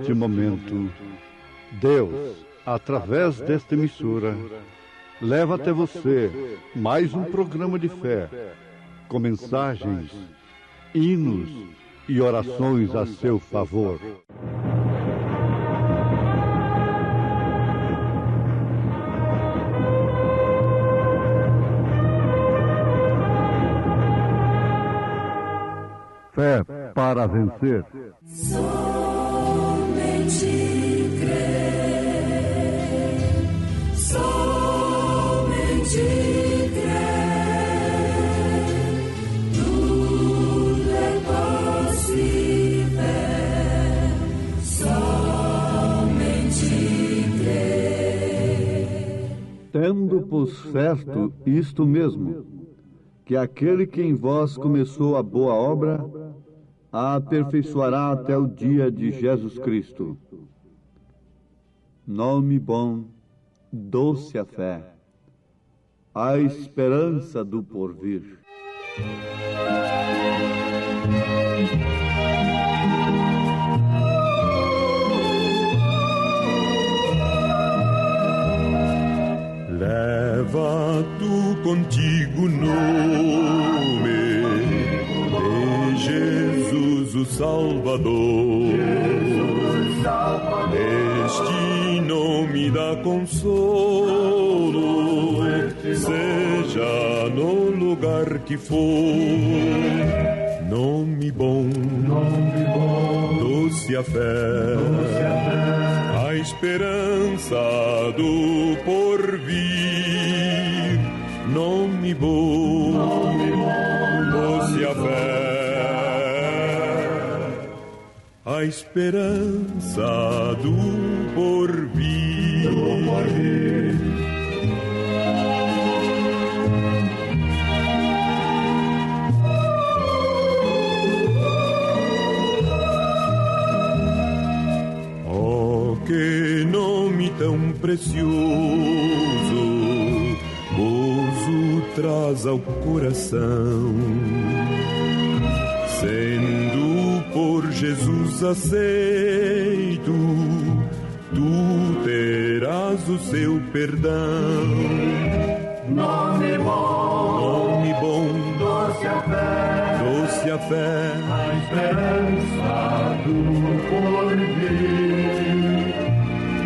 neste momento, Deus, através desta emissora, leva até você mais um programa de fé, com mensagens, hinos e orações a seu favor. Fé para vencer. Somente crer, somente crer, tudo é possível, somente crer. Tendo por certo isto mesmo, que aquele que em vós começou a boa obra, a aperfeiçoará até o dia de Jesus Cristo. Nome bom, doce a fé, a esperança do porvir. Leva tu contigo o nome de Jesus o Salvador. Este nome dá consolo, seja no lugar que for. Nome bom, doce a fé, a esperança do porvir. Nome bom, doce a fé, a esperança do porvir. Oh, que nome tão precioso, gozo traz ao coração. Sendo por Jesus aceito, tu terás o seu perdão. Nome bom, doce a fé, a esperança do porvir.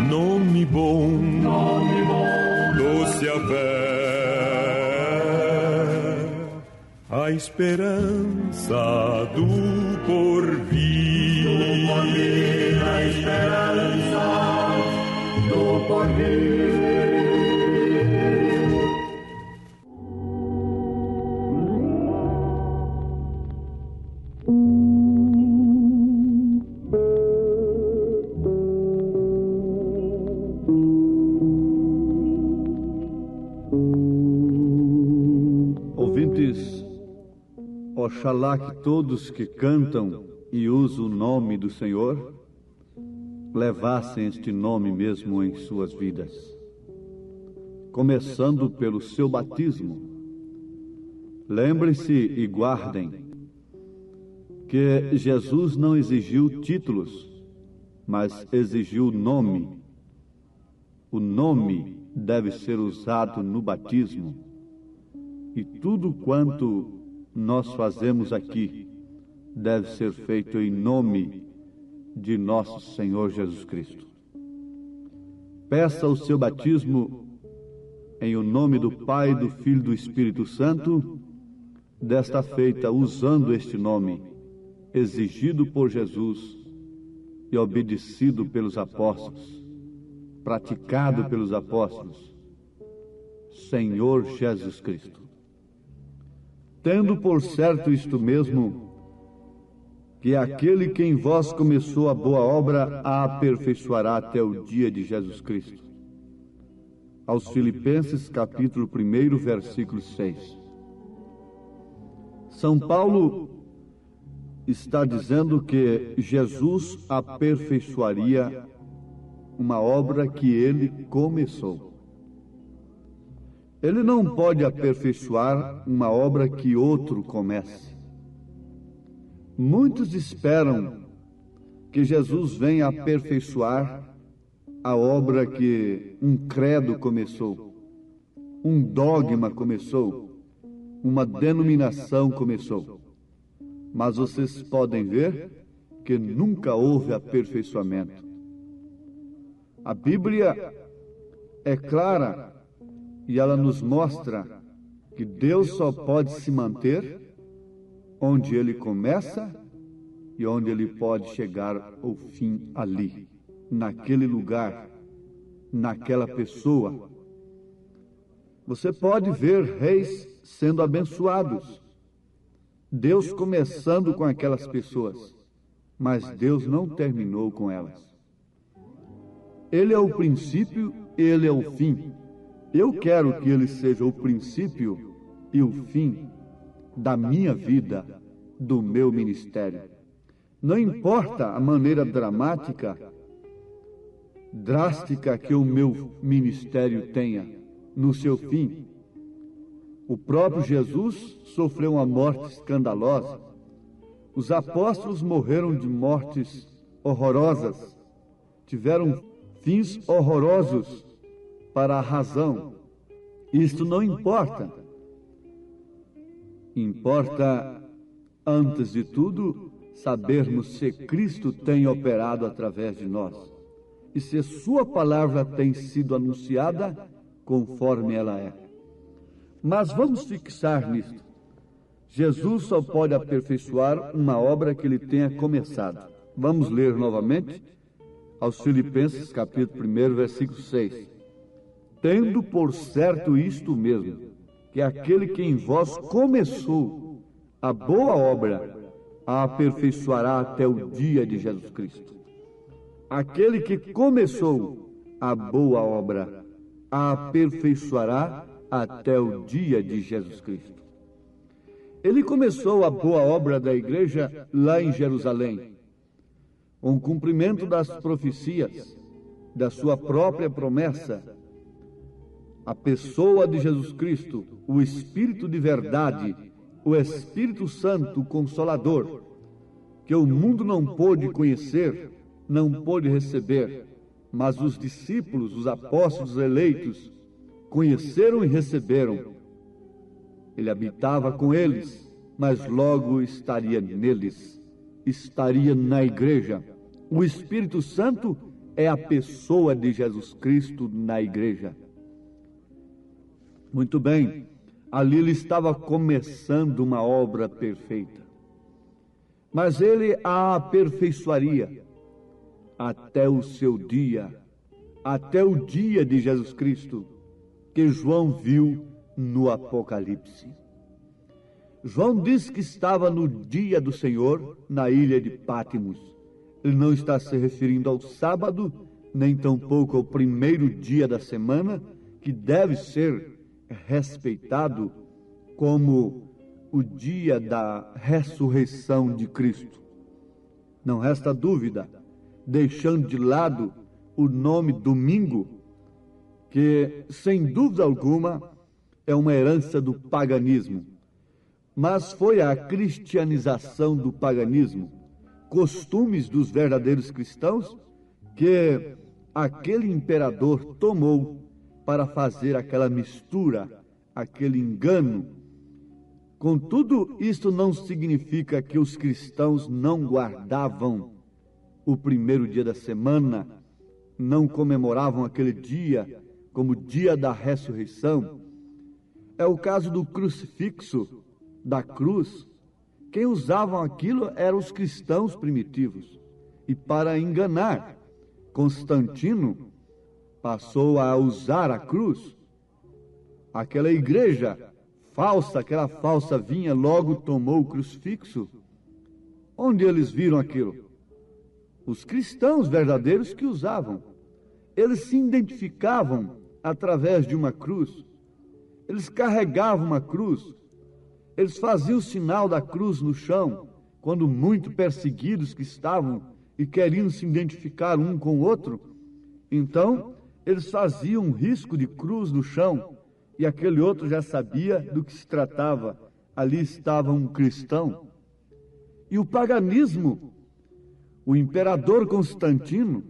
Nome bom, doce a fé, a esperança do porvir. A esperança do porvir. Ouvintes, oxalá que todos que cantam e usam o nome do Senhor levassem este nome mesmo em suas vidas, começando pelo seu batismo. Lembrem-se e guardem que Jesus não exigiu títulos, mas exigiu o nome. O nome deve ser usado no batismo. E tudo quanto nós fazemos aqui deve ser feito em nome de nosso Senhor Jesus Cristo. Peça o seu batismo em o nome do Pai, do Filho e do Espírito Santo, desta feita usando este nome, exigido por Jesus e obedecido pelos apóstolos, praticado pelos apóstolos, Senhor Jesus Cristo. Tendo por certo isto mesmo, que aquele que em vós começou a boa obra a aperfeiçoará até o dia de Jesus Cristo. Aos Filipenses, capítulo 1, versículo 6. São Paulo está dizendo que Jesus aperfeiçoaria uma obra que ele começou. Ele não pode aperfeiçoar uma obra que outro comece. Muitos esperam que Jesus vem aperfeiçoar a obra que um credo começou, um dogma começou, uma denominação começou. Mas vocês podem ver que nunca houve aperfeiçoamento. A Bíblia é clara e ela nos mostra que Deus só pode se manter onde Ele começa e onde Ele pode chegar ao fim ali, naquele lugar, naquela pessoa. Você pode ver reis sendo abençoados, Deus começando com aquelas pessoas, mas Deus não terminou com elas. Ele é o princípio, Ele é o fim. Eu quero que Ele seja o princípio e o fim da minha vida, do meu ministério. Não importa a maneira dramática, drástica que o meu ministério tenha no seu fim. O próprio Jesus sofreu uma morte escandalosa. Os apóstolos morreram de mortes horrorosas, tiveram fins horrorosos para a razão. Isto não importa. Importa, antes de tudo, sabermos se Cristo tem operado através de nós e se sua palavra tem sido anunciada conforme ela é. Mas vamos fixar nisto. Jesus só pode aperfeiçoar uma obra que Ele tenha começado. Vamos ler novamente aos Filipenses, capítulo 1, versículo 6. Tendo por certo isto mesmo, que aquele que em vós começou a boa obra, a aperfeiçoará até o dia de Jesus Cristo. Aquele que começou a boa obra, a aperfeiçoará até o dia de Jesus Cristo. Ele começou a boa obra da igreja lá em Jerusalém, com o cumprimento das profecias, da sua própria promessa. A pessoa de Jesus Cristo, o Espírito de verdade, o Espírito Santo, o Consolador, que o mundo não pôde conhecer, não pôde receber, mas os discípulos, os apóstolos eleitos, conheceram e receberam. Ele habitava com eles, mas logo estaria neles, estaria na igreja. O Espírito Santo é a pessoa de Jesus Cristo na igreja. Muito bem, ali ele estava começando uma obra perfeita, mas ele a aperfeiçoaria até o seu dia, até o dia de Jesus Cristo, que João viu no Apocalipse. João diz que estava no dia do Senhor na ilha de Pátimos. Ele não está se referindo ao sábado, nem tampouco ao primeiro dia da semana, que deve ser respeitado como o dia da ressurreição de Cristo. Não resta dúvida, deixando de lado o nome domingo, que sem dúvida alguma é uma herança do paganismo, mas foi a cristianização do paganismo, costumes dos verdadeiros cristãos, que aquele imperador tomou para fazer aquela mistura, aquele engano. Contudo, isto não significa que os cristãos não guardavam o primeiro dia da semana, não comemoravam aquele dia como dia da ressurreição. É o caso do crucifixo, da cruz. Quem usavam aquilo eram os cristãos primitivos. E para enganar, Constantino passou a usar a cruz. Aquela igreja falsa, aquela falsa vinha, logo tomou o crucifixo. Onde eles viram aquilo? Os cristãos verdadeiros que usavam. Eles se identificavam através de uma cruz. Eles carregavam uma cruz. Eles faziam o sinal da cruz no chão, quando muito perseguidos que estavam e queriam se identificar um com o outro. Então, eles faziam um risco de cruz no chão, e aquele outro já sabia do que se tratava. Ali estava um cristão. E o paganismo O imperador Constantino,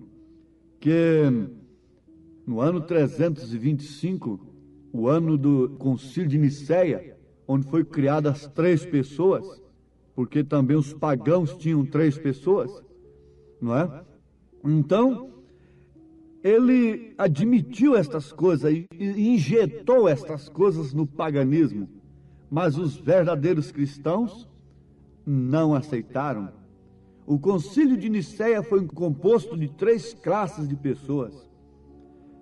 que no ano 325, o ano do Concílio de Nicéia, onde foi criadas as 3 pessoas, porque também os pagãos tinham 3 pessoas, não é? Então, ele admitiu estas coisas e injetou estas coisas no paganismo, mas os verdadeiros cristãos não aceitaram. O Concílio de Nicéia foi composto de 3 classes de pessoas: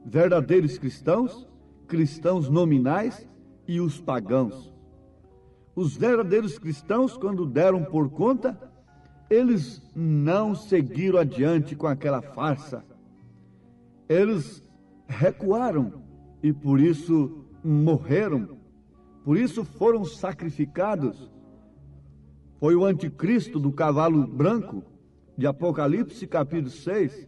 verdadeiros cristãos, cristãos nominais e os pagãos. Os verdadeiros cristãos, quando deram por conta, eles não seguiram adiante com aquela farsa. Eles recuaram e por isso morreram, por isso foram sacrificados. Foi o anticristo do cavalo branco, de Apocalipse capítulo 6,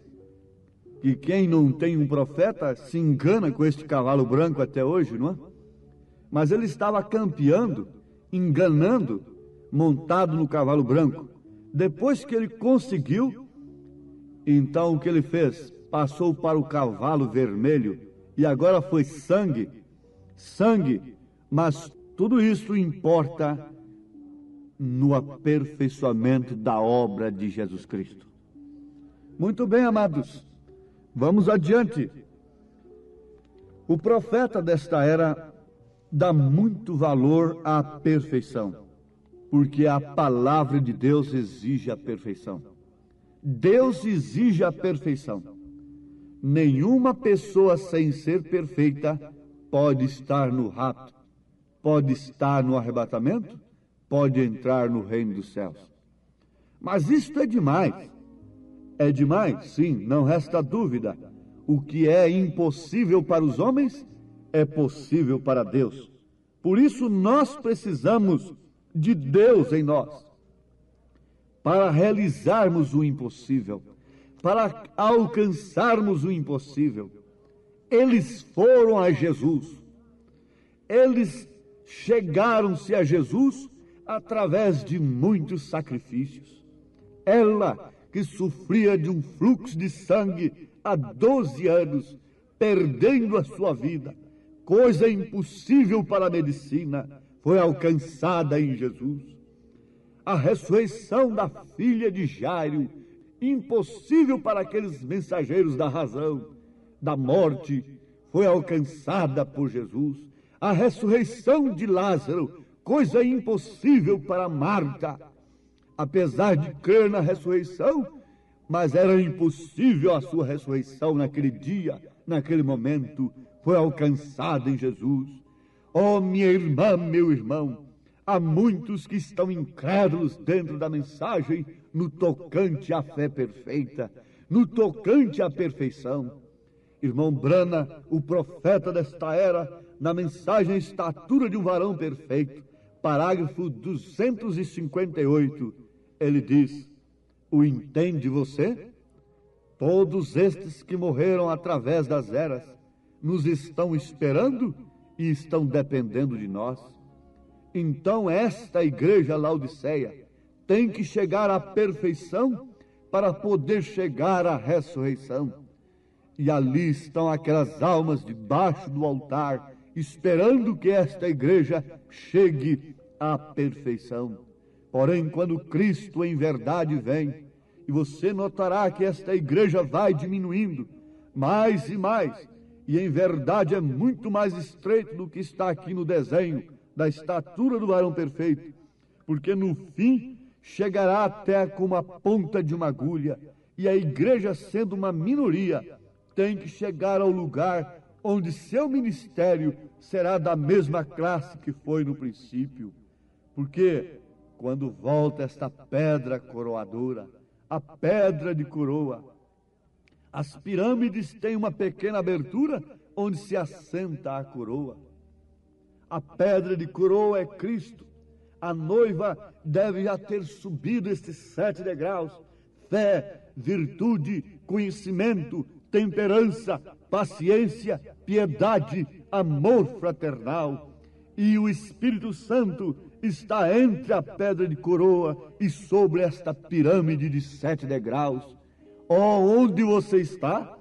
que quem não tem um profeta se engana com este cavalo branco até hoje, não é? Mas ele estava campeando, enganando, montado no cavalo branco. Depois que ele conseguiu, então o que ele fez? Passou para o cavalo vermelho e agora foi sangue, mas tudo isso importa no aperfeiçoamento da obra de Jesus Cristo. Muito bem, amados, vamos adiante. O profeta desta era dá muito valor à perfeição, porque a palavra de Deus exige a perfeição. Deus exige a perfeição. Nenhuma pessoa sem ser perfeita pode estar no rapto, pode estar no arrebatamento, pode entrar no reino dos céus. Mas isto é demais. É demais, sim, não resta dúvida. O que é impossível para os homens é possível para Deus. Por isso nós precisamos de Deus em nós, para realizarmos o impossível, para alcançarmos o impossível. Eles foram a Jesus, eles chegaram-se a Jesus através de muitos sacrifícios. Ela, que sofria de um fluxo de sangue há 12 anos, perdendo a sua vida, coisa impossível para a medicina, foi alcançada em Jesus. A ressurreição da filha de Jairo, impossível para aqueles mensageiros da razão, da morte, foi alcançada por Jesus. A ressurreição de Lázaro, coisa impossível para Marta, apesar de crer na ressurreição, mas era impossível a sua ressurreição naquele dia, naquele momento, foi alcançada em Jesus. Oh, minha irmã, meu irmão, há muitos que estão incrédulos dentro da mensagem no tocante à fé perfeita, no tocante à perfeição. Irmão Brana, o profeta desta era, na mensagem Estatura de um Varão Perfeito, parágrafo 258, ele diz: o entende você? Todos estes que morreram através das eras nos estão esperando e estão dependendo de nós. Então esta igreja Laodiceia tem que chegar à perfeição para poder chegar à ressurreição. E ali estão aquelas almas debaixo do altar, esperando que esta igreja chegue à perfeição. Porém, quando Cristo em verdade vem, e você notará que esta igreja vai diminuindo mais e mais, e em verdade é muito mais estreito do que está aqui no desenho da estatura do varão perfeito, porque no fim chegará até como a ponta de uma agulha, e a igreja, sendo uma minoria, tem que chegar ao lugar onde seu ministério será da mesma classe que foi no princípio. Porque quando volta esta pedra coroadora, a pedra de coroa, as pirâmides têm uma pequena abertura onde se assenta a coroa. A pedra de coroa é Cristo. A noiva deve já ter subido estes 7 degraus: fé, virtude, conhecimento, temperança, paciência, piedade, amor fraternal. E o Espírito Santo está entre a pedra de coroa e sobre esta pirâmide de 7 degraus. Onde você está?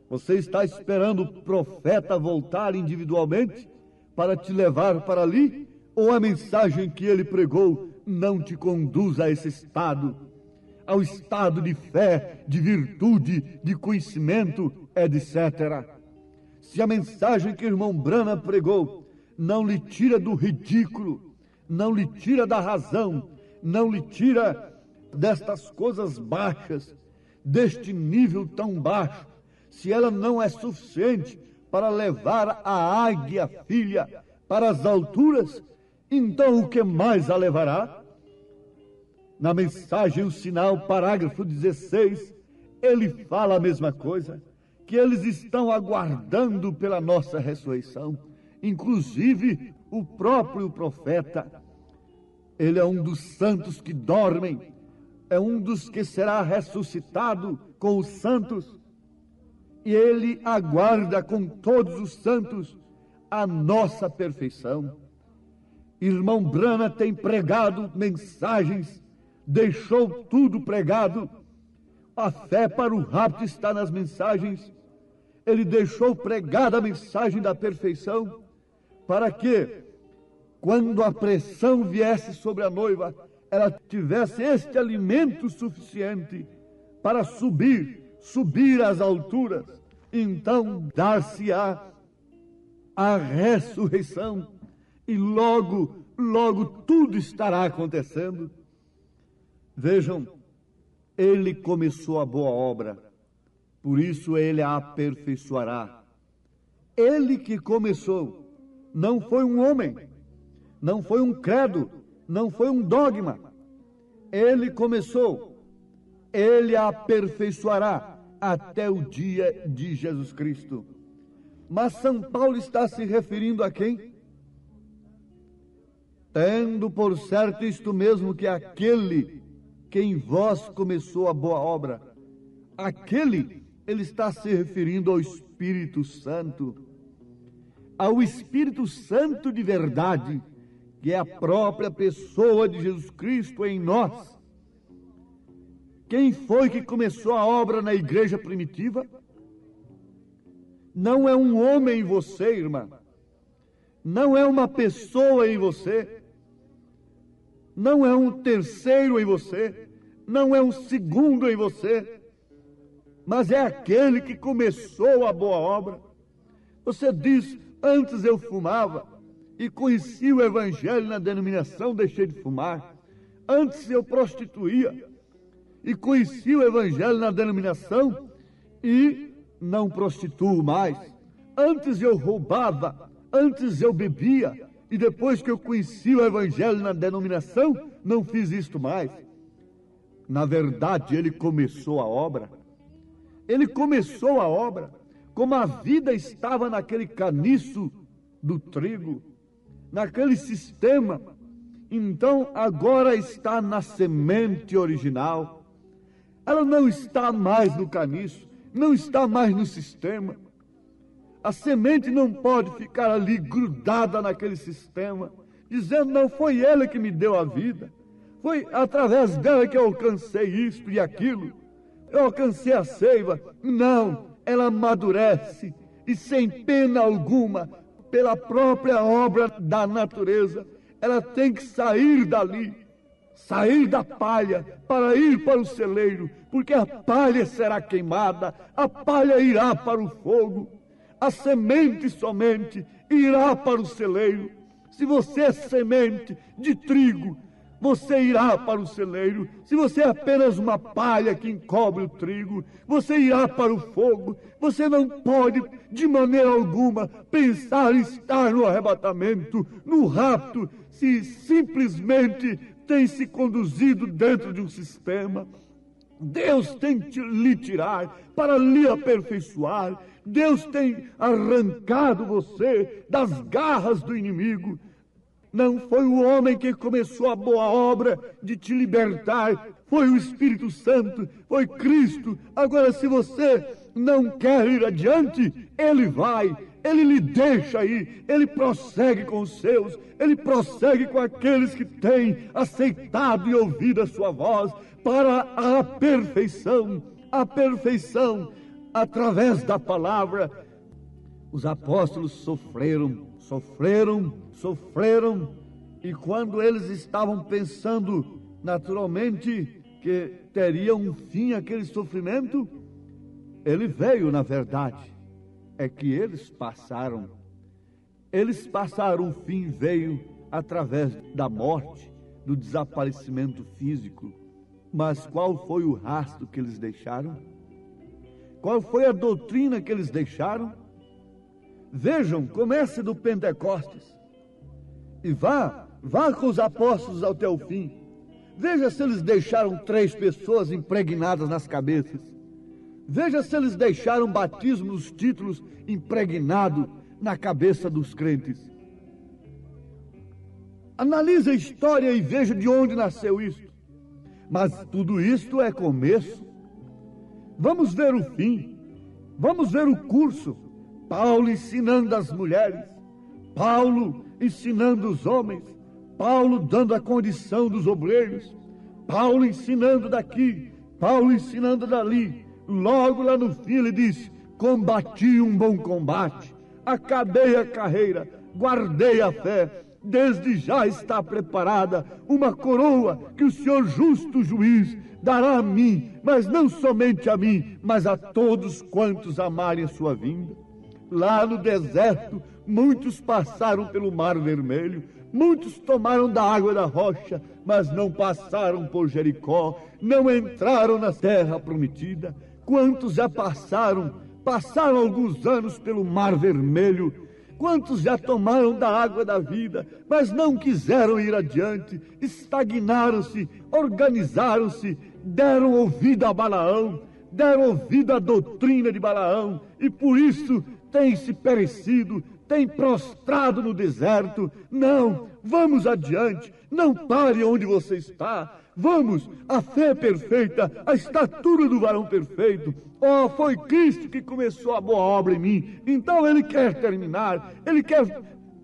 Você está esperando o profeta voltar individualmente para te levar para ali? Ou a mensagem que ele pregou não te conduz a esse estado? Ao estado de fé, de virtude, de conhecimento, etc. Se a mensagem que o irmão Branham pregou não lhe tira do ridículo, não lhe tira da razão, não lhe tira destas coisas baixas, deste nível tão baixo, se ela não é suficiente para levar a águia filha para as alturas, então o que mais a levará? Na mensagem, o sinal, parágrafo 16, ele fala a mesma coisa, que eles estão aguardando pela nossa ressurreição. Inclusive, o próprio profeta, ele é um dos santos que dormem, é um dos que será ressuscitado com os santos, e ele aguarda com todos os santos a nossa perfeição. Irmão Branham tem pregado mensagens, deixou tudo pregado. A fé para o rapto está nas mensagens. Ele deixou pregada a mensagem da perfeição, para que, quando a pressão viesse sobre a noiva, ela tivesse este alimento suficiente para subir às alturas. Então dar-se-á a ressurreição, e logo tudo estará acontecendo. Vejam, ele começou a boa obra, por isso ele a aperfeiçoará. Ele que começou, não foi um homem, não foi um credo, não foi um dogma. Ele começou, ele a aperfeiçoará até o dia de Jesus Cristo. Mas São Paulo está se referindo a quem? Tendo por certo isto mesmo, que aquele que em vós começou a boa obra, aquele, ele está se referindo ao Espírito Santo, ao Espírito Santo de verdade, que é a própria pessoa de Jesus Cristo em nós. Quem foi que começou a obra na igreja primitiva? Não é um homem em você, irmã. Não é uma pessoa em você. Não é um terceiro em você. Não é um segundo em você. Mas é aquele que começou a boa obra. Você diz, antes eu fumava e conheci o evangelho na denominação, deixei de fumar. Antes eu prostituía e conheci o evangelho na denominação e não prostituo mais. Antes eu roubava, antes eu bebia, e depois que eu conheci o evangelho na denominação, não fiz isto mais. Na verdade, ele começou a obra. Ele começou a obra, como a vida estava naquele caniço do trigo, naquele sistema. Então, agora está na semente original. Ela não está mais no caniço, não está mais no sistema. A semente não pode ficar ali grudada naquele sistema, dizendo, não foi ela que me deu a vida, foi através dela que eu alcancei isto e aquilo, eu alcancei a seiva. Não, ela amadurece, e sem pena alguma, pela própria obra da natureza, ela tem que sair dali, sair da palha, para ir para o celeiro, porque a palha será queimada, a palha irá para o fogo, a semente somente irá para o celeiro. Se você é semente de trigo, você irá para o celeiro. Se você é apenas uma palha que encobre o trigo, você irá para o fogo. Você não pode, de maneira alguma, pensar em estar no arrebatamento, no rapto, se simplesmente tem se conduzido dentro de um sistema. Deus tem que lhe tirar para lhe aperfeiçoar. Deus tem arrancado você das garras do inimigo. Não foi o homem que começou a boa obra de te libertar, foi o Espírito Santo, foi Cristo. Agora, se você não quer ir adiante, Ele vai. Ele lhe deixa ir, ele prossegue com os seus, ele prossegue com aqueles que têm aceitado e ouvido a sua voz para a perfeição através da palavra. Os apóstolos sofreram, e quando eles estavam pensando naturalmente que teria um fim aquele sofrimento, ele veio, na verdade. É que eles passaram, o fim veio através da morte, do desaparecimento físico. Mas qual foi o rastro que eles deixaram? Qual foi a doutrina que eles deixaram? Vejam, comece do Pentecostes e vá com os apóstolos até o fim. Veja se eles deixaram 3 pessoas impregnadas nas cabeças. Veja se eles deixaram batismo nos títulos impregnado na cabeça dos crentes. Analise a história e veja de onde nasceu isso. Mas tudo isto é começo. Vamos ver o fim. Vamos ver o curso. Paulo ensinando as mulheres. Paulo ensinando os homens. Paulo dando a condição dos obreiros. Paulo ensinando daqui. Paulo ensinando dali. Logo lá no fim ele diz: combati um bom combate, acabei a carreira, guardei a fé, desde já está preparada uma coroa que o Senhor justo juiz dará a mim, mas não somente a mim, mas a todos quantos amarem a sua vinda. Lá no deserto, muitos passaram pelo Mar Vermelho, muitos tomaram da água da rocha, mas não passaram por Jericó, não entraram na terra prometida. Quantos já passaram alguns anos pelo Mar Vermelho? Quantos já tomaram da água da vida, mas não quiseram ir adiante, estagnaram-se, organizaram-se, deram ouvido a Balaão, deram ouvido à doutrina de Balaão, e por isso têm se perecido, têm prostrado no deserto. Não, vamos adiante, não pare onde você está. Vamos, a fé perfeita, a estatura do varão perfeito. Oh, foi Cristo que começou a boa obra em mim, então Ele quer terminar, Ele quer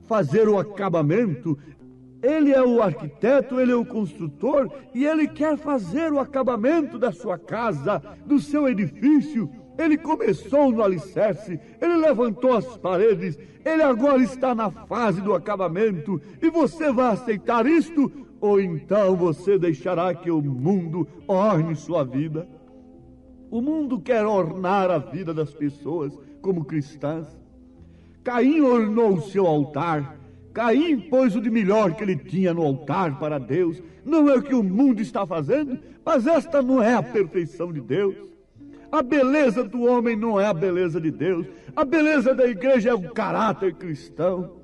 fazer o acabamento. Ele é o arquiteto, Ele é o construtor, e Ele quer fazer o acabamento da sua casa, do seu edifício. Ele começou no alicerce, Ele levantou as paredes, Ele agora está na fase do acabamento, e você vai aceitar isto? Ou então você deixará que o mundo orne sua vida? O mundo quer ornar a vida das pessoas como cristãs. Caim ornou o seu altar. Caim pôs o de melhor que ele tinha no altar para Deus. Não é o que o mundo está fazendo, mas esta não é a perfeição de Deus. A beleza do homem não é a beleza de Deus. A beleza da igreja é o caráter cristão.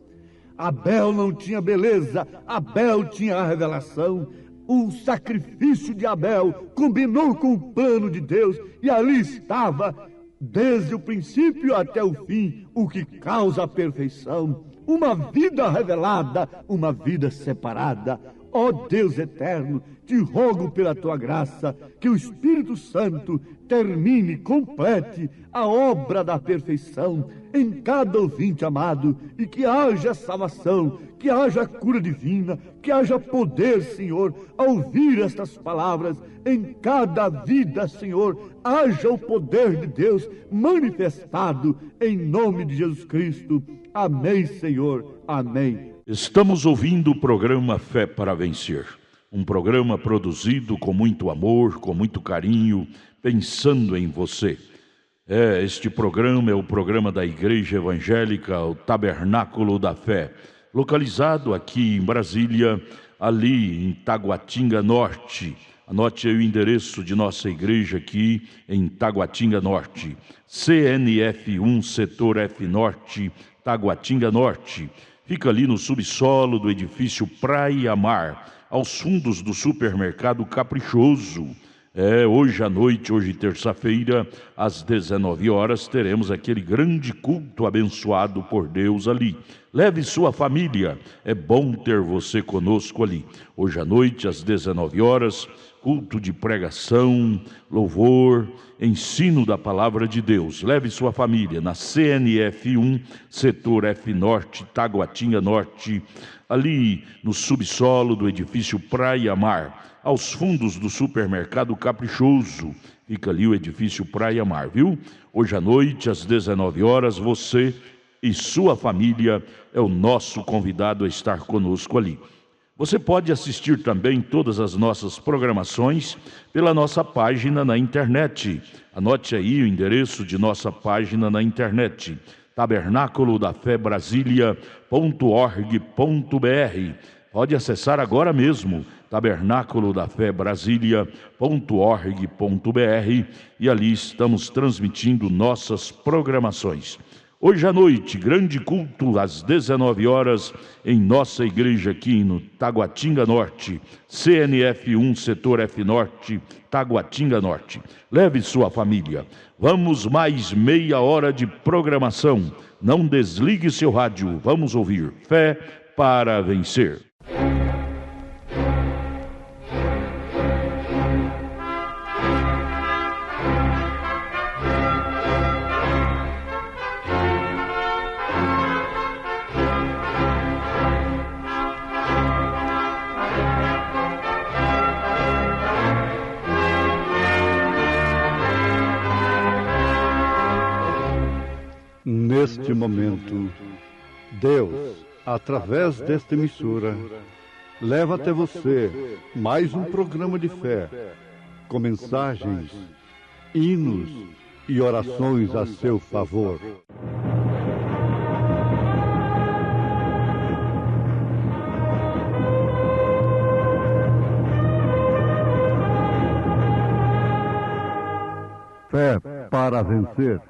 Abel não tinha beleza, Abel tinha a revelação. O sacrifício de Abel combinou com o plano de Deus, e ali estava, desde o princípio até o fim, o que causa a perfeição. Uma vida revelada, uma vida separada. Ó Deus eterno, te rogo pela tua graça, que o Espírito Santo termine, complete a obra da perfeição em cada ouvinte amado, e que haja salvação, que haja cura divina, que haja poder, Senhor, ao ouvir estas palavras em cada vida, Senhor. Haja o poder de Deus manifestado em nome de Jesus Cristo. Amém, Senhor. Amém. Estamos ouvindo o programa Fé para Vencer, um programa produzido com muito amor, com muito carinho, pensando em você. Este programa é o programa da Igreja Evangélica, o Tabernáculo da Fé, localizado aqui em Brasília, ali em Taguatinga Norte. Anote aí o endereço de nossa igreja aqui em Taguatinga Norte, CNF1, Setor F Norte, Taguatinga Norte. Fica ali no subsolo do edifício Praia Mar, aos fundos do supermercado Caprichoso. Hoje à noite, hoje terça-feira, às 19 horas, teremos aquele grande culto abençoado por Deus ali. Leve sua família, é bom ter você conosco ali. Hoje à noite, às 19 horas, culto de pregação, louvor, ensino da palavra de Deus. Leve sua família na CNF 1, setor F Norte, Taguatinga Norte, ali no subsolo do edifício Praia Mar, aos fundos do supermercado Caprichoso. Fica ali o edifício Praia Mar, viu? Hoje à noite, às 19 horas, você e sua família é o nosso convidado a estar conosco ali. Você pode assistir também todas as nossas programações pela nossa página na internet. Anote aí o endereço de nossa página na internet: tabernaculodafebrasilia.org.br. Pode acessar agora mesmo, tabernaculodafebrasilia.org.br, e ali estamos transmitindo nossas programações. Hoje à noite, grande culto às 19 horas em nossa igreja aqui no Taguatinga Norte, CNF 1, setor F Norte, Taguatinga Norte. Leve sua família. Vamos mais meia hora de programação. Não desligue seu rádio. Vamos ouvir Fé para Vencer. Neste momento, Deus, através desta emissora, leva até você mais um programa de fé, com mensagens, hinos e orações a seu favor. Fé para vencer.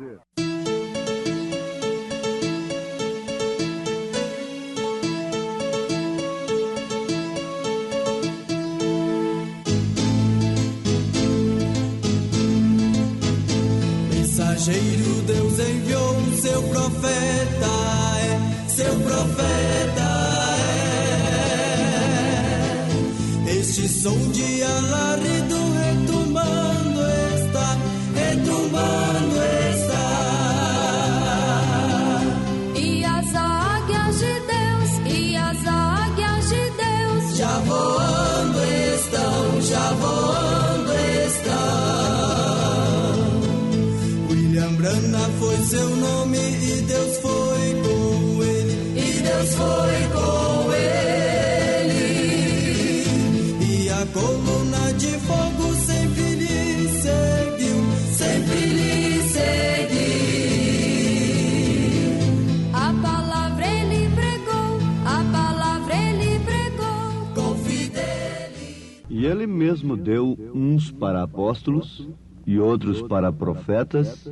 Mensageiro, Deus enviou o seu profeta, seu profeta é. Este som de alarido retumbando está, retumbando está. E as águias de Deus, e as águias de Deus, já voando estão, já voando estão. Brana foi seu nome e Deus foi com ele, e Deus foi com ele. E a coluna de fogo sempre lhe seguiu, sempre lhe seguiu. a palavra ele pregou, a palavra ele pregou com fidelidade. E ele mesmo deu uns para apóstolos, e outros para profetas,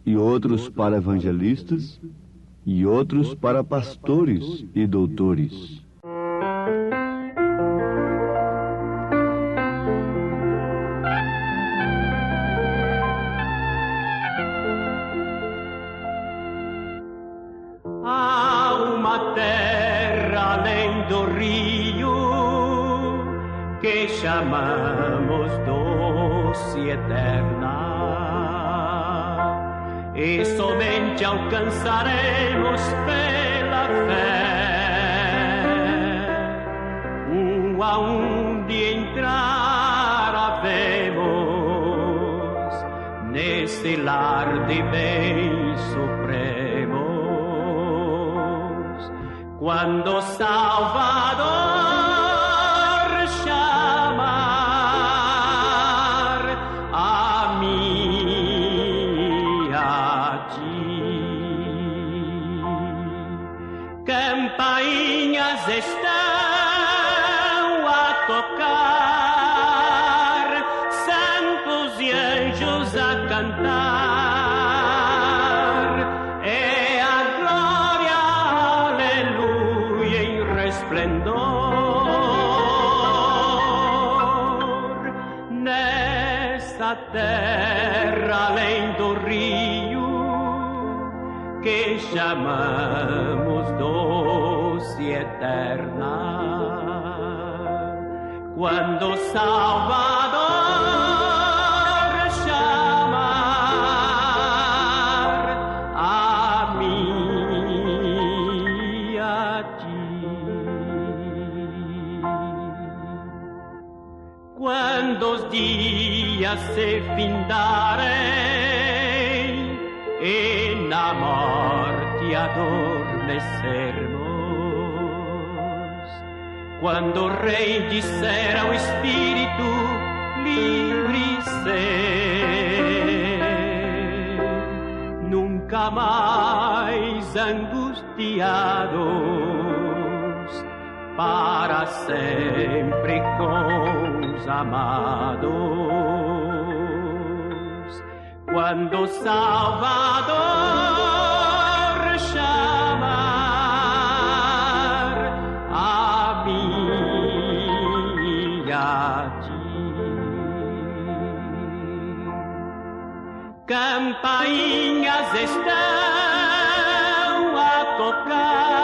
e outros para evangelistas, e outros para pastores e doutores. Há uma terra além do rio que chamamos doce e eterna. E somente alcançaremos pela fé, aonde entrar havemos nesse lar de bens supremos, quando o Salvador estão a tocar, santos e anjos a cantar, é a glória, aleluia, em resplendor, nesta terra além do rio, que chamamos doce eterna, quando Salvador chamar a mim e a ti. Quando os dias se findarem e na morte adormecermos, quando o Rei disser ao Espírito livre-se, nunca mais angustiados, para sempre com os amados, quando o Salvador chamar a mim e a ti. Campainhas estão a tocar,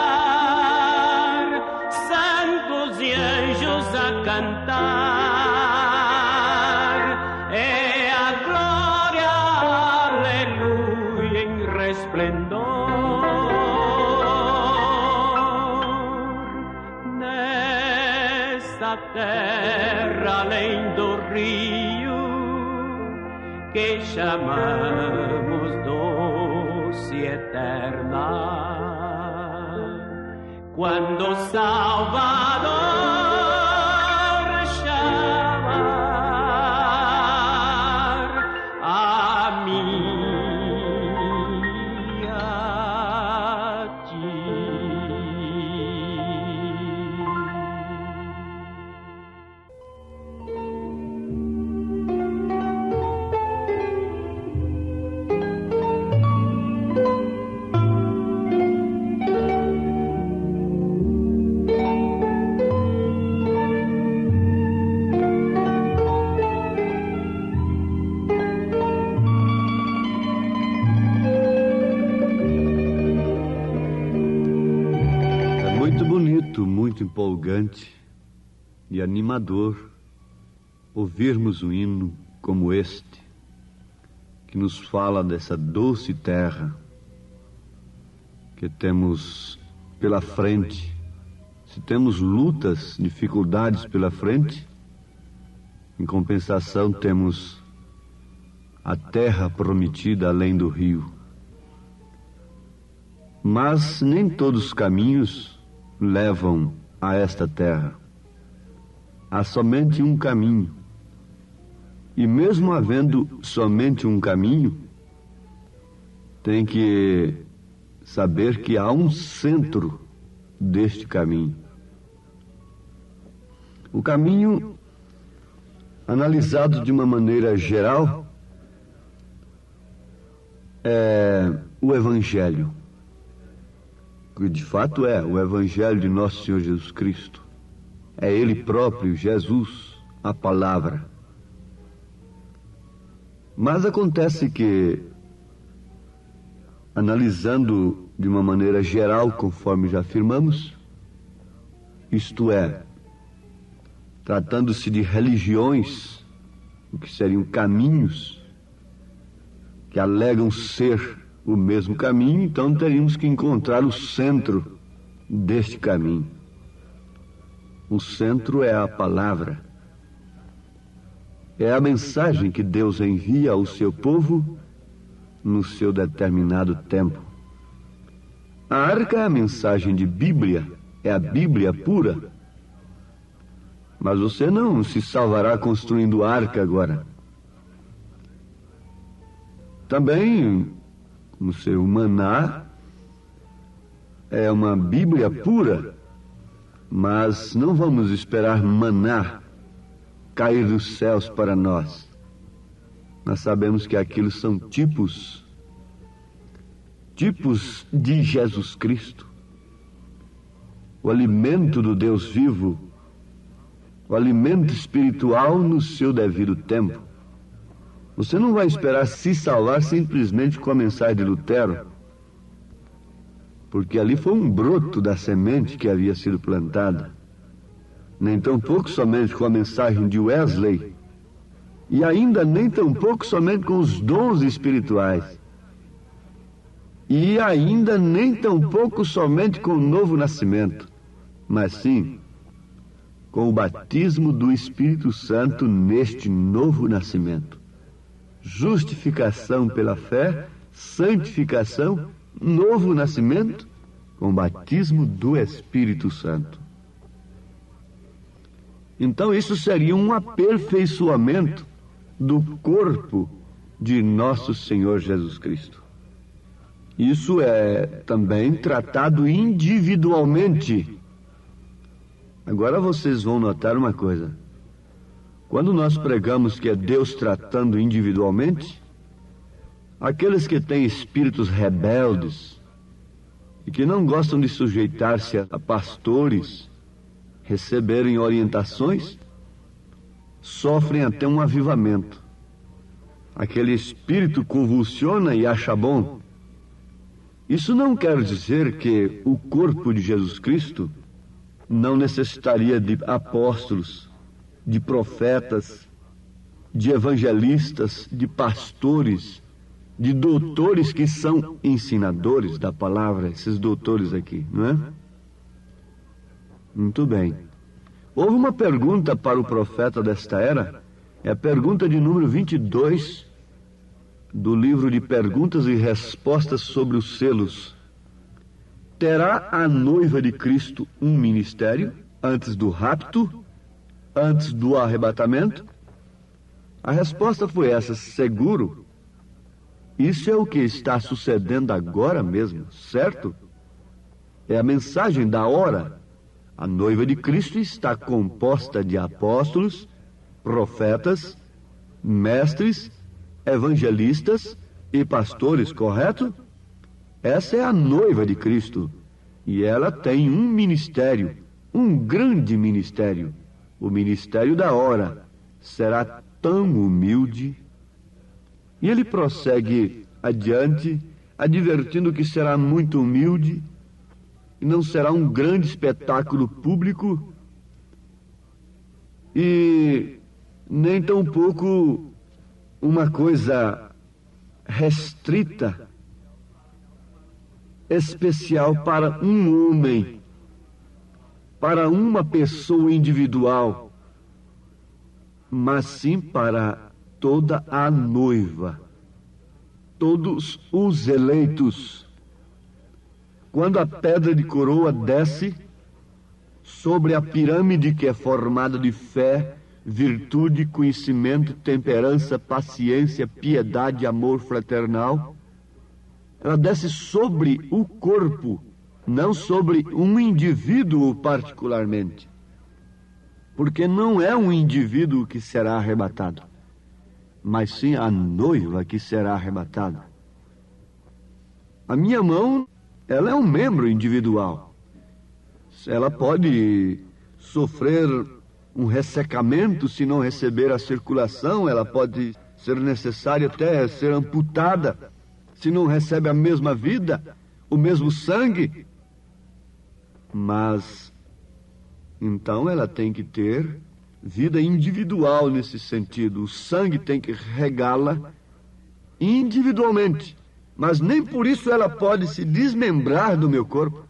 santos e anjos a cantar, é a glória, aleluia, em resplendor. Nessa terra além do rio que chamamos doce e eterna, quando o Salvador chamar a mim e a ti. Muito empolgante e animador ouvirmos um hino como este, que nos fala dessa doce terra que temos pela frente. Se temos lutas, dificuldades pela frente, em compensação temos a terra prometida além do rio. Mas nem todos os caminhos levam a esta terra. Há somente um caminho. E mesmo havendo somente um caminho, tem que saber que há um centro deste caminho. O caminho, analisado de uma maneira geral, é o Evangelho. Que de fato é o Evangelho de Nosso Senhor Jesus Cristo. É Ele próprio, Jesus, a palavra. Mas acontece que, analisando de uma maneira geral, conforme já afirmamos, isto é, tratando-se de religiões, o que seriam caminhos, que alegam ser o mesmo caminho, então teríamos que encontrar o centro deste caminho. O centro é a palavra. É a mensagem que Deus envia ao seu povo no seu determinado tempo. A arca é a mensagem de Bíblia, é a Bíblia pura. Mas você não se salvará construindo arca agora. Também, como ser o maná, é uma Bíblia pura, mas não vamos esperar maná cair dos céus para nós. Nós sabemos que aquilo são tipos de Jesus Cristo, o alimento do Deus vivo, o alimento espiritual no seu devido tempo. Você não vai esperar se salvar simplesmente com a mensagem de Lutero, porque ali foi um broto da semente que havia sido plantada. nem tampouco somente com a mensagem de Wesley, e ainda nem tampouco somente com os dons espirituais, e ainda nem tampouco somente com o novo nascimento, mas sim com o batismo do Espírito Santo neste novo nascimento. Justificação pela fé, santificação, novo nascimento, com o batismo do Espírito Santo. Então isso seria um aperfeiçoamento do corpo de nosso Senhor Jesus Cristo. Isso é também tratado individualmente. Agora vocês vão notar uma coisa. Quando nós pregamos que é Deus tratando individualmente, aqueles que têm espíritos rebeldes e que não gostam de sujeitar-se a pastores, receberem orientações, sofrem até um avivamento. Aquele espírito convulsiona e acha bom. Isso não quer dizer que o corpo de Jesus Cristo não necessitaria de apóstolos, de profetas, de evangelistas, de pastores, de doutores que são ensinadores da palavra, esses doutores aqui, não é? Muito bem. Houve uma pergunta para o profeta desta era, é a pergunta de número 22 do livro de Perguntas e Respostas sobre os Selos. Terá a noiva de Cristo um ministério antes do rapto, antes do arrebatamento? A resposta foi essa: seguro. Isso é o que está sucedendo agora mesmo, certo? É a mensagem da hora. A noiva de Cristo está composta de apóstolos, profetas, mestres, evangelistas e pastores, correto? Essa é a noiva de Cristo. E ela tem um ministério, um grande ministério. O ministério da hora será tão humilde. E ele prossegue adiante, advertindo que será muito humilde, e não será um grande espetáculo público, e nem tampouco uma coisa restrita, especial para um homem, para uma pessoa individual, mas sim para toda a noiva, todos os eleitos. Quando a pedra de coroa desce sobre a pirâmide que é formada de fé, virtude, conhecimento, temperança, paciência, piedade, amor fraternal, ela desce sobre o corpo, não sobre um indivíduo particularmente. Porque não é um indivíduo que será arrebatado, mas sim a noiva que será arrebatada. A minha mão, ela é um membro individual. Ela pode sofrer um ressecamento se não receber a circulação, ela pode ser necessária até ser amputada se não recebe a mesma vida, o mesmo sangue. Mas, então ela tem que ter vida individual nesse sentido. O sangue tem que regá-la individualmente. Mas nem por isso ela pode se desmembrar do meu corpo.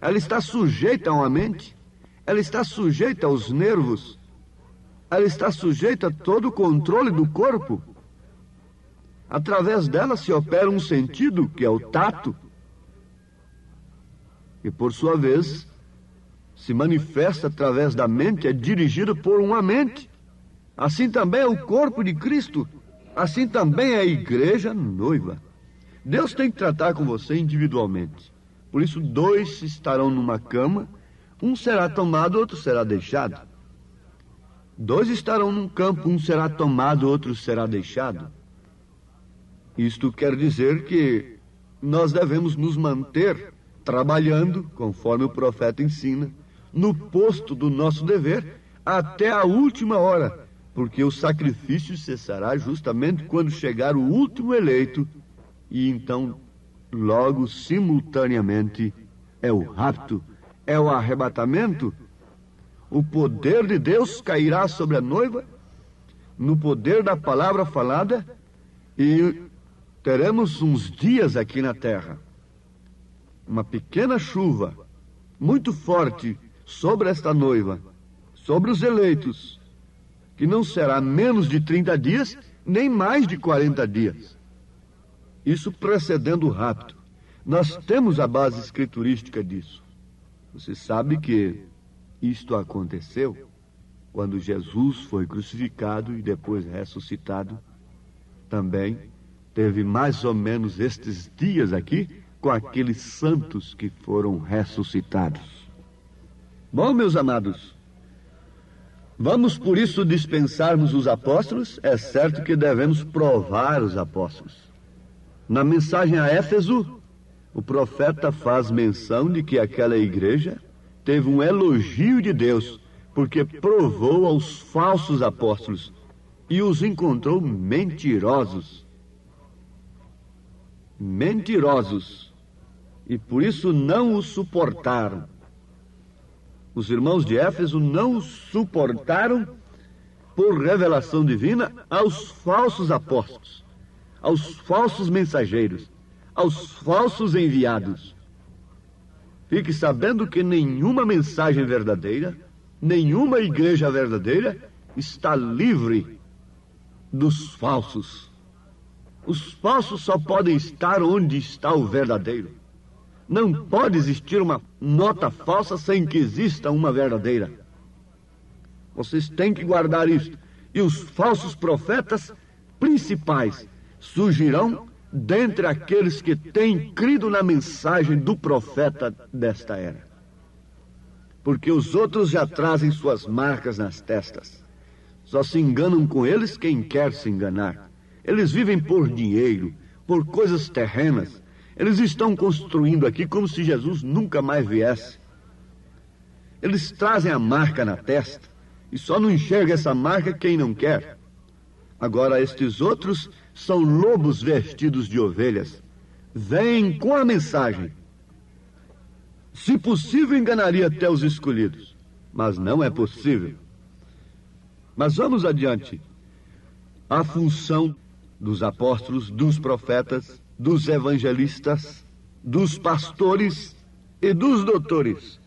Ela está sujeita a uma mente, ela está sujeita aos nervos, ela está sujeita a todo o controle do corpo. Através dela se opera um sentido, que é o tato, e por sua vez se manifesta através da mente, é dirigido por uma mente. Assim também é o corpo de Cristo, assim também é a igreja noiva. Deus tem que tratar com você individualmente. Por isso, 2 estarão numa cama, um será tomado, outro será deixado. 2 estarão num campo, um será tomado, outro será deixado. Isto quer dizer que nós devemos nos manter trabalhando, conforme o profeta ensina, no posto do nosso dever, até a última hora, porque o sacrifício cessará justamente quando chegar o último eleito, e então, logo, simultaneamente, é o rapto, é o arrebatamento. o poder de Deus cairá sobre a noiva, no poder da palavra falada, e teremos uns dias aqui na terra, uma pequena chuva muito forte sobre esta noiva, sobre os eleitos, que não será menos de 30 dias, nem mais de 40 dias. Isso precedendo rápido. Nós temos a base escriturística disso. Você sabe que isto aconteceu quando Jesus foi crucificado e depois ressuscitado. Também teve mais ou menos estes dias aqui com aqueles santos que foram ressuscitados. Bom, meus amados, vamos por isso dispensarmos os apóstolos? É certo que devemos provar os apóstolos. Na mensagem a Éfeso, o profeta faz menção de que aquela igreja teve um elogio de Deus, porque provou aos falsos apóstolos e os encontrou mentirosos. Mentirosos. E por isso não os suportaram. Os irmãos de Éfeso não os suportaram por revelação divina aos falsos apóstolos, aos falsos mensageiros, aos falsos enviados. Fique sabendo que nenhuma mensagem verdadeira, nenhuma igreja verdadeira está livre dos falsos. Os falsos só podem estar onde está o verdadeiro. Não pode existir uma nota falsa sem que exista uma verdadeira. Vocês têm que guardar isto. E os falsos profetas principais surgirão dentre aqueles que têm crido na mensagem do profeta desta era. Porque os outros já trazem suas marcas nas testas. Só se enganam com eles quem quer se enganar. Eles vivem por dinheiro, por coisas terrenas. Eles estão construindo aqui como se Jesus nunca mais viesse. Eles trazem a marca na testa e só não enxerga essa marca quem não quer. Agora, estes outros são lobos vestidos de ovelhas. Vêm com a mensagem. Se possível, enganaria até os escolhidos. Mas não é possível. Mas vamos adiante. A função dos apóstolos, dos profetas, dos evangelistas, dos pastores e dos doutores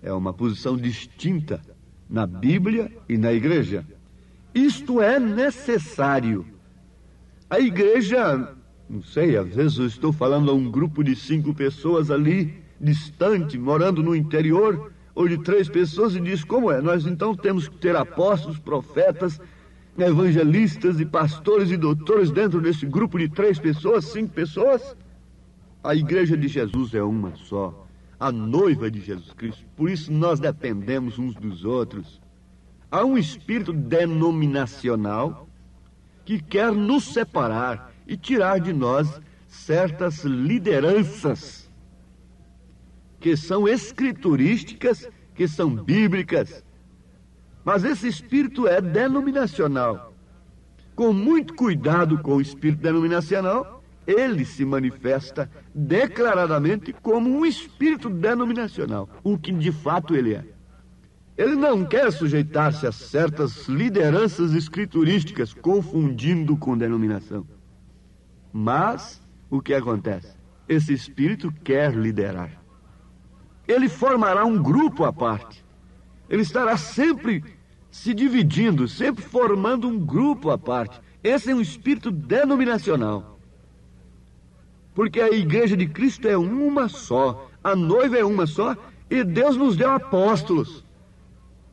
é uma posição distinta na Bíblia e na igreja. Isto é necessário. A igreja, não sei, às vezes eu estou falando a um grupo de 5 pessoas ali, distante, morando no interior, ou de 3 pessoas, e diz, como é? Nós então temos que ter apóstolos, profetas, evangelistas e pastores e doutores dentro desse grupo de 3 pessoas, 5 pessoas? A igreja de Jesus é uma só, a noiva de Jesus Cristo. Por isso nós dependemos uns dos outros. Há um espírito denominacional que quer nos separar e tirar de nós certas lideranças que são escriturísticas, que são bíblicas. Mas esse espírito é denominacional. Com muito cuidado com o espírito denominacional, ele se manifesta declaradamente como um espírito denominacional, o que de fato ele é. Ele não quer sujeitar-se a certas lideranças escriturísticas, confundindo com denominação. Mas o que acontece? Esse espírito quer liderar. Ele formará um grupo à parte. Ele estará sempre se dividindo, sempre formando um grupo à parte. Esse é um espírito denominacional. Porque a igreja de Cristo é uma só, a noiva é uma só, e Deus nos deu apóstolos.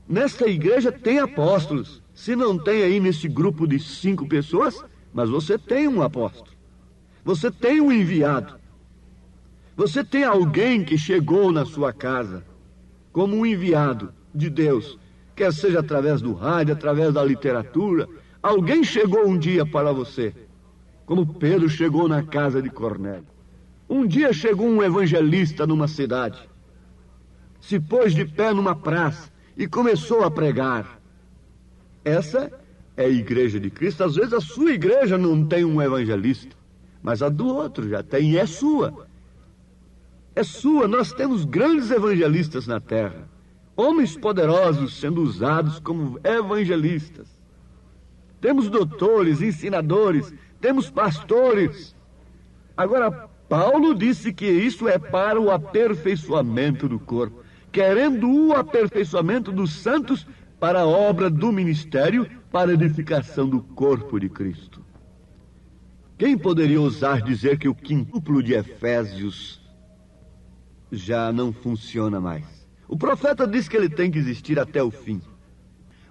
Nesta igreja tem apóstolos. Se não tem aí nesse grupo de 5 pessoas, mas você tem um apóstolo. Você tem um enviado. Você tem alguém que chegou na sua casa como um enviado de Deus, quer seja através do rádio, através da literatura. Alguém chegou um dia para você, como Pedro chegou na casa de Cornélio. Um dia chegou um evangelista numa cidade, se pôs de pé numa praça e começou a pregar. Essa é a igreja de Cristo. Às vezes a sua igreja não tem um evangelista, mas a do outro já tem, e é sua. É sua. Nós temos grandes evangelistas na terra. homens poderosos sendo usados como evangelistas. Temos doutores, ensinadores, temos pastores. Agora, Paulo disse que isso é para o aperfeiçoamento do corpo, querendo o aperfeiçoamento dos santos para a obra do ministério, para a edificação do corpo de Cristo. Quem poderia ousar dizer que o quintuplo de Efésios já não funciona mais? O profeta diz que ele tem que existir até o fim,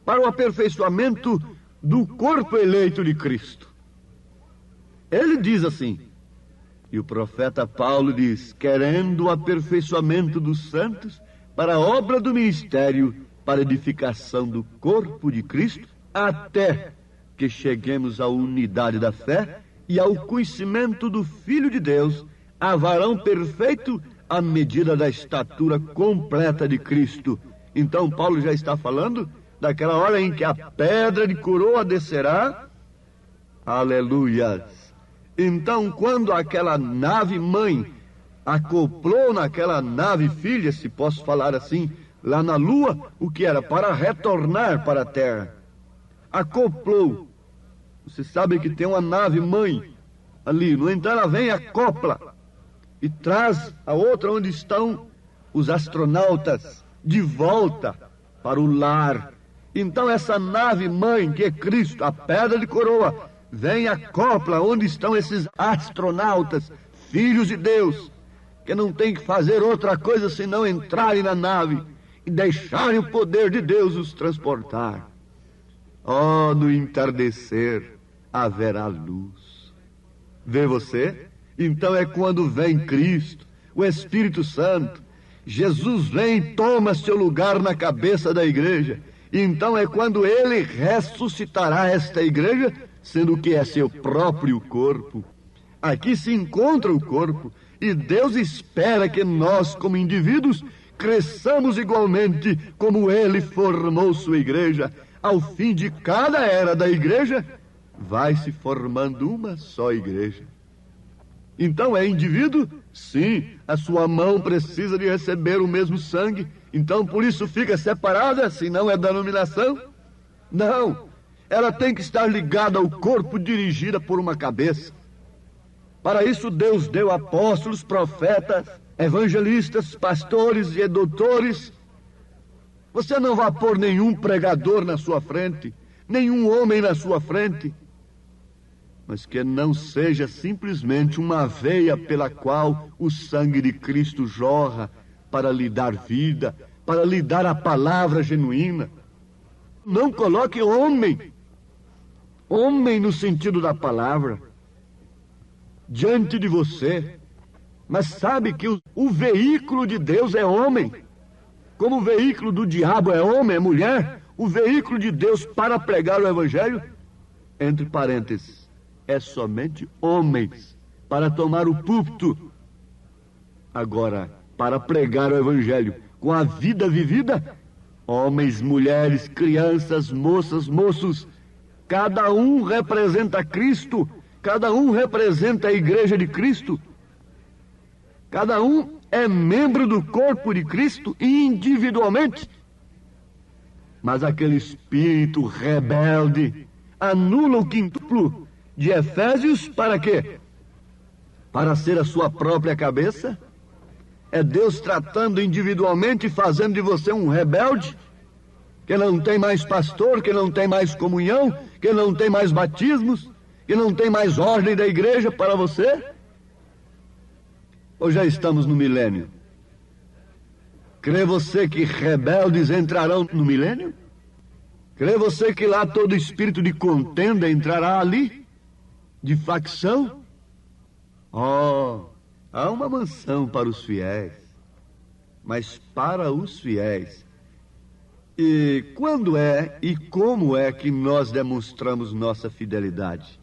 para o aperfeiçoamento do corpo eleito de Cristo. Ele diz assim, e o profeta Paulo diz, querendo o aperfeiçoamento dos santos para a obra do ministério, para a edificação do corpo de Cristo, até que cheguemos à unidade da fé e ao conhecimento do Filho de Deus, a varão perfeito, à medida da estatura completa de Cristo. Então Paulo já está falando daquela hora em que a pedra de coroa descerá. Aleluias! Então, quando aquela nave mãe acoplou naquela nave filha, se posso falar assim, lá na lua, o que era? Para retornar para a terra. Acoplou. Você sabe que tem uma nave mãe ali, no entanto ela vem e acopla e traz a outra onde estão os astronautas de volta para o lar. Então essa nave mãe, que é Cristo, a pedra de coroa, vem e acopla onde estão esses astronautas, filhos de Deus, que não tem que fazer outra coisa senão entrarem na nave e deixarem o poder de Deus os transportar. Oh, no entardecer haverá luz. Vê você? Então é quando vem Cristo, o Espírito Santo. Jesus vem e toma seu lugar na cabeça da igreja. Então é quando ele ressuscitará esta igreja, sendo que é seu próprio corpo. Aqui se encontra o corpo, e Deus espera que nós, como indivíduos, cresçamos igualmente como ele formou sua igreja. Ao fim de cada era da igreja, vai se formando uma só igreja. Então é indivíduo? Sim, a sua mão precisa de receber o mesmo sangue. Então por isso fica separada, se não é denominação? Não, ela tem que estar ligada ao corpo, dirigida por uma cabeça. Para isso Deus deu apóstolos, profetas, evangelistas, pastores e doutores. Você não vai pôr nenhum pregador na sua frente, nenhum homem na sua frente, mas que não seja simplesmente uma veia pela qual o sangue de Cristo jorra para lhe dar vida, para lhe dar a palavra genuína. Não coloque homem no sentido da palavra, diante de você, mas sabe que o veículo de Deus é homem. Como o veículo do diabo é homem, é mulher, o veículo de Deus para pregar o evangelho, entre parênteses, é somente homens, para tomar o púlpito. Agora, para pregar o evangelho com a vida vivida, homens, mulheres, crianças, moças, moços, cada um representa Cristo, cada um representa a igreja de Cristo, cada um é membro do corpo de Cristo individualmente. Mas aquele espírito rebelde anula o quintuplo de Efésios para quê? Para ser a sua própria cabeça? É Deus tratando individualmente, fazendo de você um rebelde, que não tem mais pastor, que não tem mais comunhão, que não tem mais batismos, que não tem mais ordem da igreja para você? Ou já estamos no milênio? Crê você que rebeldes entrarão no milênio? Crê você que lá todo espírito de contenda entrará ali? De facção? Oh, há uma mansão para os fiéis, mas para os fiéis. E quando é e como é que nós demonstramos nossa fidelidade?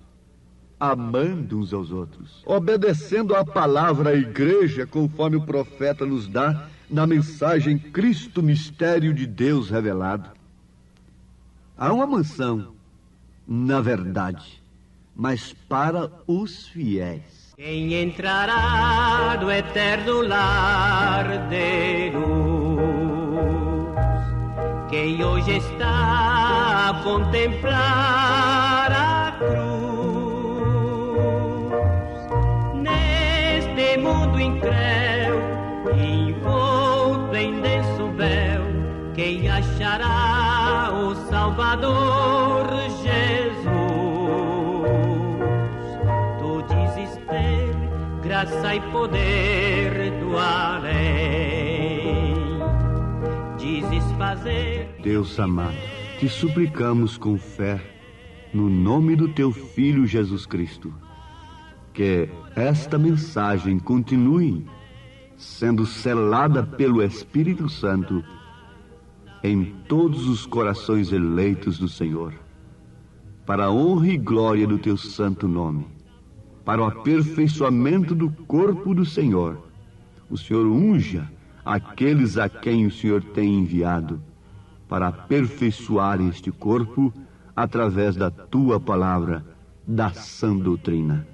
Amando uns aos outros, obedecendo à palavra à igreja, conforme o profeta nos dá na mensagem Cristo, mistério de Deus revelado. Há uma mansão, na verdade, mas para os fiéis. Quem entrará no eterno lar de luz? quem hoje está a contemplar a cruz. Neste mundo incréu, envolto em denso véu, quem achará o Salvador Jesus? Tu dizes ter graça e poder do além, dizes fazer. Deus amado, te suplicamos com fé, no nome do teu Filho Jesus Cristo, que esta mensagem continue sendo selada pelo Espírito Santo em todos os corações eleitos do Senhor, para a honra e glória do teu santo nome, para o aperfeiçoamento do corpo do Senhor. O Senhor unja aqueles a quem o Senhor tem enviado para aperfeiçoar este corpo através da tua palavra, da sã doutrina.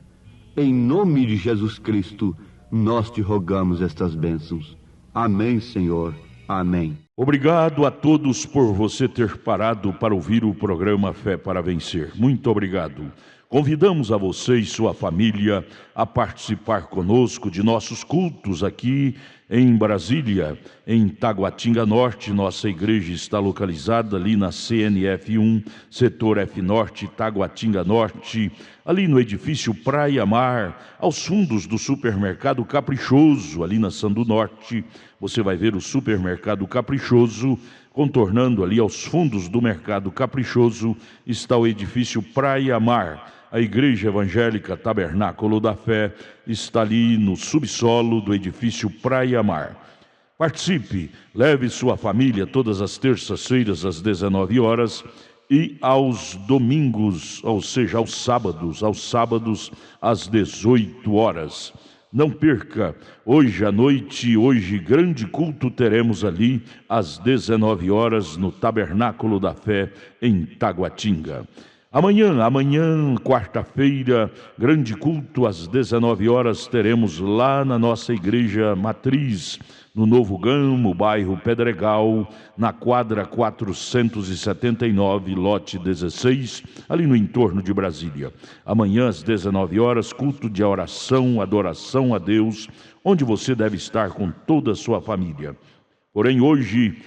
Em nome de Jesus Cristo, nós te rogamos estas bênçãos. Amém, Senhor. Amém. Obrigado a todos por você ter parado para ouvir o programa Fé para Vencer. Muito obrigado. Convidamos a você e sua família a participar conosco de nossos cultos aqui em Brasília, em Taguatinga Norte. Nossa igreja está localizada ali na CNF 1, setor F Norte, Taguatinga Norte, ali no edifício Praia Mar, aos fundos do supermercado Caprichoso, ali na Sandu Norte. Você vai ver o supermercado Caprichoso. Contornando ali aos fundos do mercado Caprichoso está o edifício Praia Mar. A Igreja Evangélica Tabernáculo da Fé está ali no subsolo do edifício Praia Mar. Participe, leve sua família todas as terças-feiras às 19 horas e aos domingos, ou seja, aos sábados às 18 horas. Não perca, hoje à noite, hoje grande culto teremos ali às 19 horas no Tabernáculo da Fé em Taguatinga. Amanhã, quarta-feira, grande culto às 19 horas teremos lá na nossa igreja matriz, no Novo Gamo, bairro Pedregal, na quadra 479, lote 16, ali no entorno de Brasília. Amanhã às 19 horas, culto de oração, adoração a Deus, onde você deve estar com toda a sua família. Porém, hoje,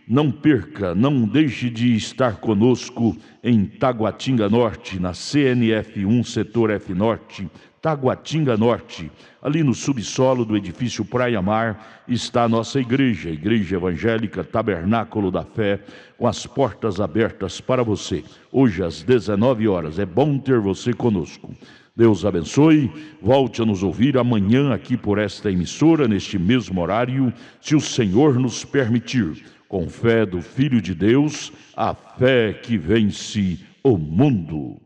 não perca, não deixe de estar conosco em Taguatinga Norte, na CNF 1, setor F Norte, Taguatinga Norte. Ali no subsolo do edifício Praia Mar está a nossa igreja, a Igreja Evangélica Tabernáculo da Fé, com as portas abertas para você. Hoje às 19 horas, é bom ter você conosco. Deus abençoe, volte a nos ouvir amanhã aqui por esta emissora, neste mesmo horário, se o Senhor nos permitir, com fé do Filho de Deus, a fé que vence o mundo.